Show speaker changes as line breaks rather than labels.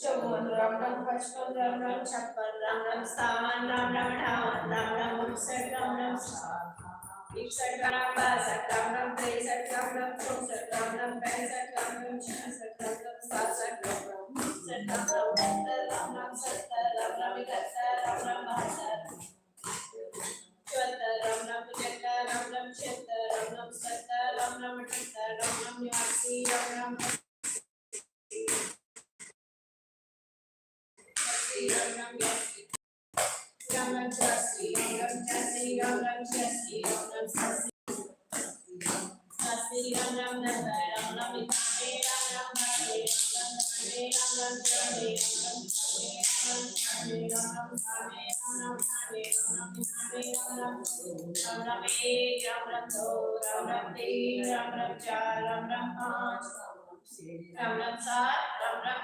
Chomon, Ram Ram Pachpan, Ram Ram Chappan, Ram Ram Staman, Ram Ram Dhawan, Ram Ram Mukset, Ram Ram Ikset, Ram Basat, Ram Ram Tresat, Ram Ram Chosat, Ram Ram Pensat, Ram Ram Chasat, Ram Ram Sasat, Ram Ram Mukset, Ram Ram Nettar, Ram Ram Sattar, Ram Ram Ikattar, Ram Ram Bhatar, Chwattar, Ram Ram Pujattar, Ram Ram Chettar, Ram Ram Sattar, Ram Ram Attattar, Ram Ram Yasi, Ram Ram Ram Ram Yasi. Ram Ram Chasi, Ram Ram Chasi, Ram Ram Chasi, Ram Ram Sasi, Sasi, Ram Ram Nanda, Ram Ram Itane, Ram Ram Bhane, Ram Ram Chane, Ram Ram Chane, Ram Ram Chane, Ram Ram Chane, Ram Ram Chane, Ram Ram Chane, Ram Ram Ek, Ram Ram Do, Ram Ram Teen, Ram Ram Char, Ram Ram Panch, Ram Ram Sat, Ram Ram